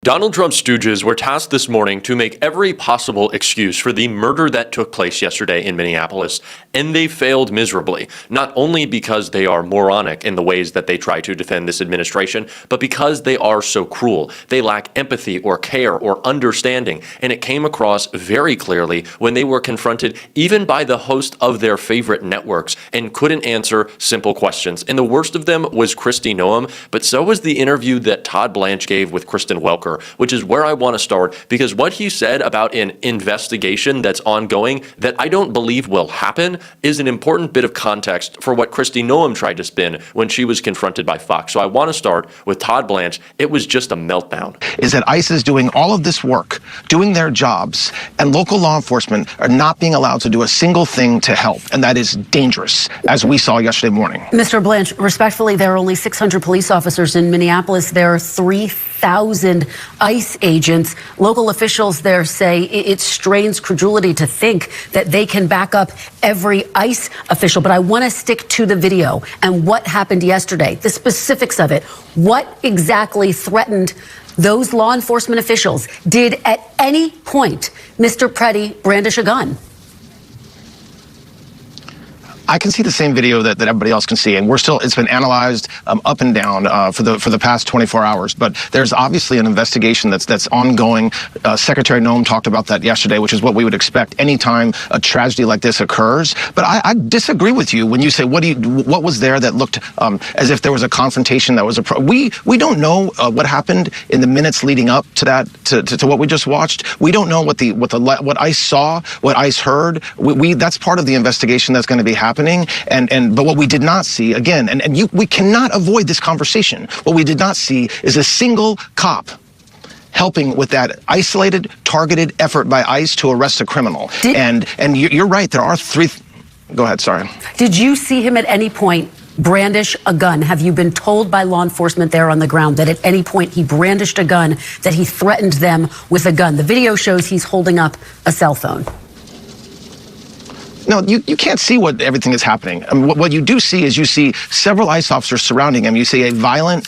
Donald Trump's stooges were tasked this morning to make every possible excuse for the murder that took place yesterday in Minneapolis, and they failed miserably, not only because they are moronic in the ways that they try to defend this administration, but because they are so cruel. They lack empathy or care or understanding, and it came across very clearly when they were confronted even by the host of their favorite networks and couldn't answer simple questions. And the worst of them was Kristi Noem, but so was the interview that Todd Blanche gave with Kristen Welker, which is where I want to start, because what he said about an investigation that's ongoing that I don't believe will happen is an important bit of context for what Kristi Noem tried to spin when she was confronted by Fox. So I want to start with Todd Blanche. It was just a meltdown. Is that ICE is doing all of this work, doing their jobs, and local law enforcement are not being allowed to do a single thing to help, and that is dangerous, as we saw yesterday morning. Mr. Blanche, respectfully, there are only 600 police officers in Minneapolis. There are 3,000 ICE agents. Local officials there say it strains credulity to think that they can back up every ICE official. But I want to stick to the video and what happened yesterday, the specifics of it. What exactly threatened those law enforcement officials? Did at any point Mr. Preddy brandish a gun? I can see the same video that everybody else can see, and it's been analyzed up and down for the past 24 hours. But there's obviously an investigation that's ongoing. Secretary Noem talked about that yesterday, which is what we would expect anytime a tragedy like this occurs. But I disagree with you when you say what was there that looked as if there was a confrontation that was we don't know what happened in the minutes leading up to that to what we just watched. We don't know what ICE saw, what ICE heard. That's part of the investigation that's going to be happening. But what we did not see, again, we cannot avoid this conversation. What we did not see is a single cop helping with that isolated, targeted effort by ICE to arrest a criminal. And you're right, there are three. Go ahead, sorry. Did you see him at any point brandish a gun? Have you been told by law enforcement there on the ground that at any point he brandished a gun, that he threatened them with a gun? The video shows he's holding up a cell phone. No, you can't see what everything is happening. I mean, what you do see is you see several ICE officers surrounding him. You see a violent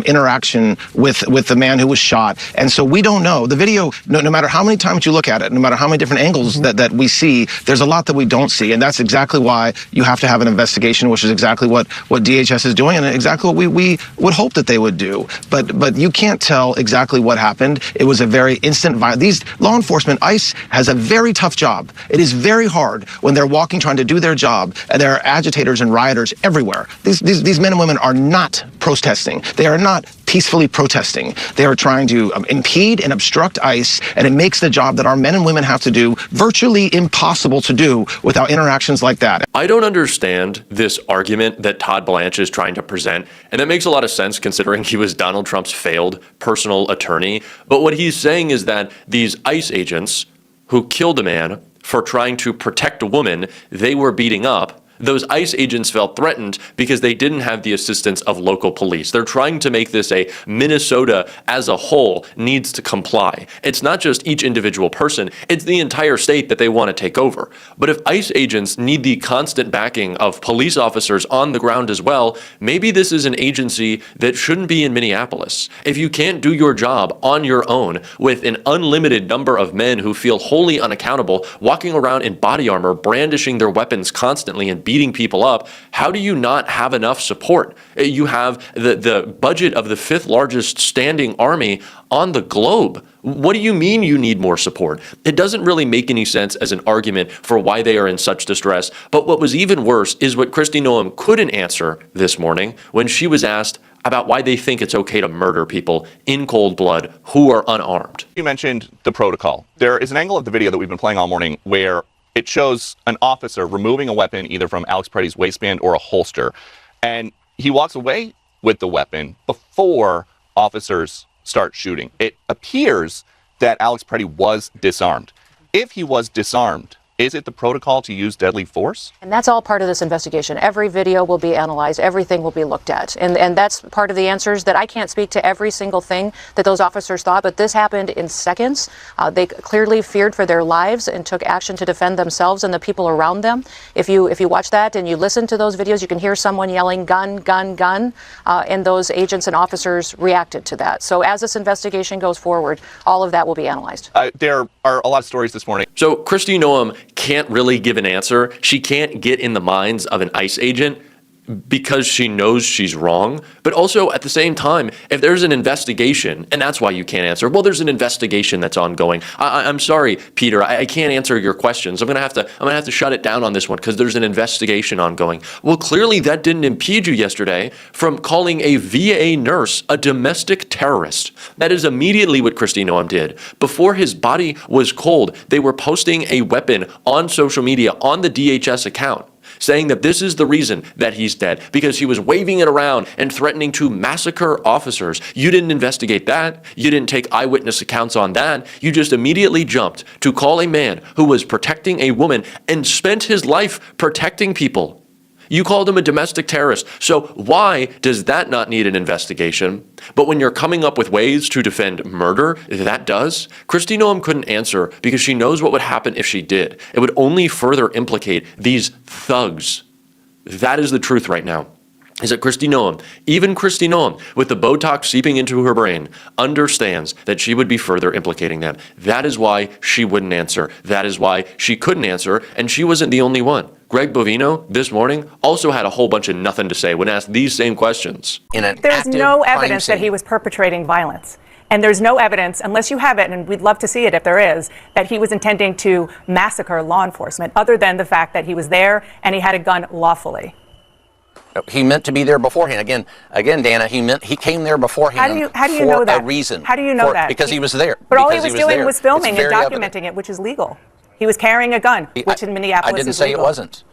interaction with the man who was shot. And so we don't know. The video, no matter how many times you look at it, no matter how many different angles that we see, there's a lot that we don't see. And that's exactly why you have to have an investigation, which is exactly what DHS is doing and exactly what we would hope that they would do. But you can't tell exactly what happened. It was a very instant violence. These law enforcement, ICE has a very tough job. It is very hard when they're walking, trying to do their job, and there are agitators and rioters everywhere. These men and women are not protesting. They are not peacefully protesting. They are trying to impede and obstruct ICE, and it makes the job that our men and women have to do virtually impossible to do without interactions like that. I don't understand this argument that Todd Blanche is trying to present, and that makes a lot of sense considering he was Donald Trump's failed personal attorney. But what he's saying is that these ICE agents who killed a man for trying to protect a woman they were beating up, those ICE agents felt threatened because they didn't have the assistance of local police. They're trying to make this a Minnesota as a whole needs to comply. It's not just each individual person, it's the entire state that they want to take over. But if ICE agents need the constant backing of police officers on the ground as well, maybe this is an agency that shouldn't be in Minneapolis. If you can't do your job on your own with an unlimited number of men who feel wholly unaccountable, walking around in body armor, brandishing their weapons constantly and beating people up, how do you not have enough support? You have the budget of the fifth largest standing army on the globe. What do you mean you need more support? It doesn't really make any sense as an argument for why they are in such distress. But what was even worse is what Kristi Noem couldn't answer this morning when she was asked about why they think it's okay to murder people in cold blood who are unarmed. You mentioned the protocol. There is an angle of the video that we've been playing all morning where it shows an officer removing a weapon either from Alex Preddy's waistband or a holster. And he walks away with the weapon before officers start shooting. It appears that Alex Preddy was disarmed. If he was disarmed, Is it the protocol to use deadly force? And that's all part of this investigation. Every video will be analyzed. Everything will be looked at. And that's part of the answers that I can't speak to every single thing that those officers thought, but this happened in seconds. They clearly feared for their lives and took action to defend themselves and the people around them. If you watch that and you listen to those videos, you can hear someone yelling, gun, gun, gun, and those agents and officers reacted to that. So as this investigation goes forward, all of that will be analyzed. There are a lot of stories this morning. So Kristi Noem can't really give an answer. She can't get in the minds of an ICE agent because she knows she's wrong. But also at the same time, if there's an investigation, and that's why you can't answer, well, there's an investigation that's ongoing. I'm sorry, Peter, I can't answer your questions. I'm gonna have to shut it down on this one because there's an investigation ongoing. Well, clearly that didn't impede you yesterday from calling a VA nurse a domestic terrorist. That is immediately what Kristi Noem did. Before his body was cold, they were posting a weapon on social media on the DHS account, saying that this is the reason that he's dead, because he was waving it around and threatening to massacre officers. You didn't investigate that. You didn't take eyewitness accounts on that. You just immediately jumped to call a man who was protecting a woman and spent his life protecting people. You called him a domestic terrorist. So why does that not need an investigation? But when you're coming up with ways to defend murder, that does. Kristi Noem couldn't answer because she knows what would happen if she did. It would only further implicate these thugs. That is the truth right now. Is that Kristi Noem, even Kristi Noem, with the Botox seeping into her brain, understands that she would be further implicating them. That is why she wouldn't answer. That is why she couldn't answer, and she wasn't the only one. Greg Bovino, this morning, also had a whole bunch of nothing to say when asked these same questions. There's no evidence that he was perpetrating violence. And there's no evidence, unless you have it, and we'd love to see it if there is, that he was intending to massacre law enforcement, other than the fact that he was there and he had a gun lawfully. He meant to be there beforehand. Again, Dana, he came there beforehand. How do you know that? For a reason. How do you know that? Because he was there. But all he was doing was filming and documenting it, which is legal. He was carrying a gun, which in Minneapolis I didn't is say legal. It wasn't.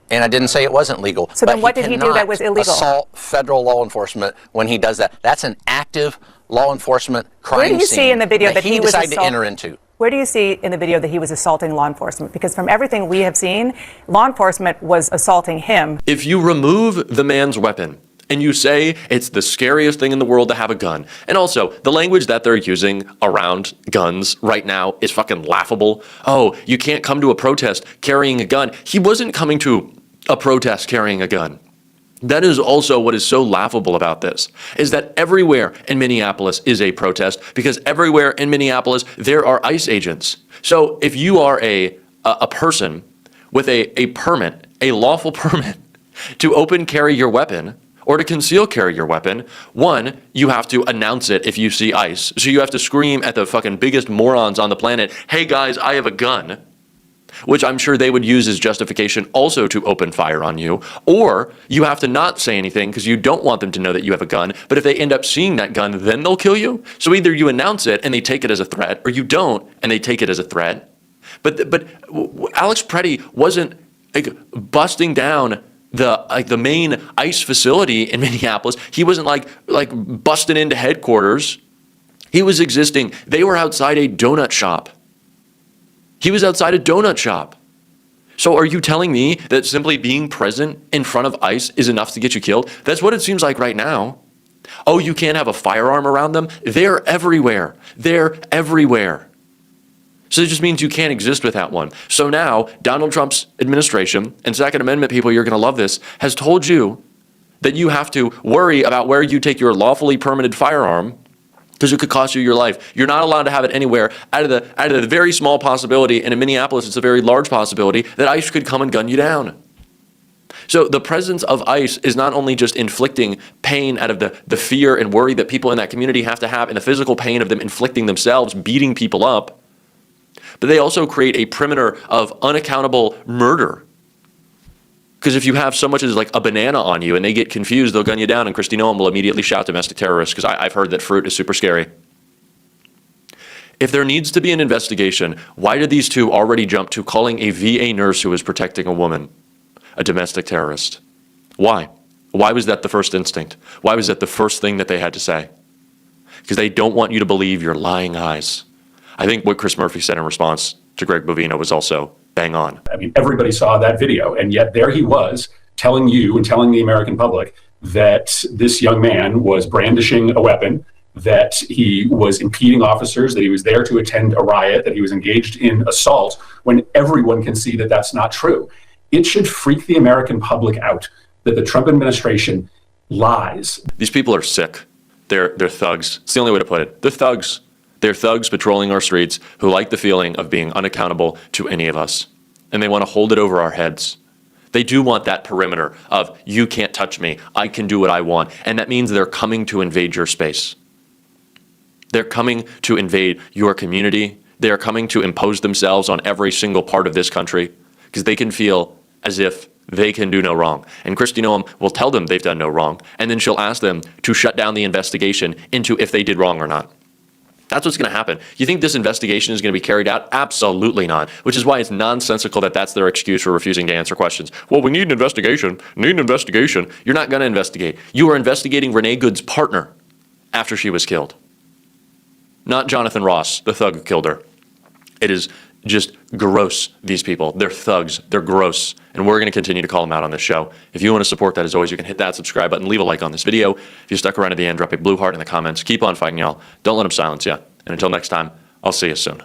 And I didn't say it wasn't legal. So then what did he do that was illegal? Assault federal law enforcement when he does that. That's an active law enforcement crime scene. Where do you see in the video that he was decided to enter into? Where do you see in the video that he was assaulting law enforcement? Because from everything we have seen, law enforcement was assaulting him. If you remove the man's weapon and you say it's the scariest thing in the world to have a gun, and also the language that they're using around guns right now is fucking laughable. Oh, you can't come to a protest carrying a gun. He wasn't coming to a protest carrying a gun. That is also what is so laughable about this, is that everywhere in Minneapolis is a protest, because everywhere in Minneapolis there are ICE agents. So if you are a person with a permit, a lawful permit to open carry your weapon or to conceal carry your weapon, one, you have to announce it if you see ICE. So you have to scream at the fucking biggest morons on the planet, hey guys, I have a gun, which I'm sure they would use as justification also to open fire on you. Or you have to not say anything because you don't want them to know that you have a gun, but if they end up seeing that gun, then they'll kill you. So either you announce it and they take it as a threat, or you don't and they take it as a threat. But Alex Preddy wasn't busting down the main ICE facility in Minneapolis. He wasn't like busting into headquarters. He was existing. They were outside a donut shop. He was outside a donut shop. So are you telling me that simply being present in front of ICE is enough to get you killed? That's what it seems like right now. Oh, you can't have a firearm around them? They're everywhere. They're everywhere. So it just means you can't exist without one. So now Donald Trump's administration, and Second Amendment people, you're going to love this, has told you that you have to worry about where you take your lawfully permitted firearm, because it could cost you your life. You're not allowed to have it anywhere out of the very small possibility, and in Minneapolis it's a very large possibility, that ICE could come and gun you down. So the presence of ICE is not only just inflicting pain out of the fear and worry that people in that community have to have, and the physical pain of them inflicting themselves, beating people up, but they also create a perimeter of unaccountable murder. Because if you have so much as like a banana on you and they get confused, they'll gun you down, and Kristi Noem will immediately shout domestic terrorist, because I've heard that fruit is super scary. If there needs to be an investigation, why did these two already jump to calling a VA nurse who was protecting a woman a domestic terrorist? Why? Why was that the first instinct? Why was that the first thing that they had to say? Because they don't want you to believe your lying eyes. I think what Chris Murphy said in response to Greg Bovino was also bang on. I mean, everybody saw that video, and yet there he was telling you and telling the American public that this young man was brandishing a weapon, that he was impeding officers, that he was there to attend a riot, that he was engaged in assault, when everyone can see that that's not true. It should freak the American public out that the Trump administration lies. These people are sick. They're thugs. It's the only way to put it. They're thugs. They're thugs patrolling our streets who like the feeling of being unaccountable to any of us. And they want to hold it over our heads. They do want that perimeter of, you can't touch me, I can do what I want. And that means they're coming to invade your space. They're coming to invade your community. They are coming to impose themselves on every single part of this country because they can feel as if they can do no wrong. And Kristi Noem will tell them they've done no wrong, and then she'll ask them to shut down the investigation into if they did wrong or not. That's what's going to happen. You think this investigation is going to be carried out? Absolutely not, which is why it's nonsensical that that's their excuse for refusing to answer questions. Well, we need an investigation. Need an investigation. You're not going to investigate. You are investigating Renee Good's partner after she was killed. Not Jonathan Ross, the thug who killed her. It is just gross, these people. They're thugs. They're gross. And we're going to continue to call them out on this show. If you want to support that, as always, you can hit that subscribe button, leave a like on this video. If you stuck around to the end, drop a blue heart in the comments. Keep on fighting, y'all. Don't let them silence you. And until next time, I'll see you soon.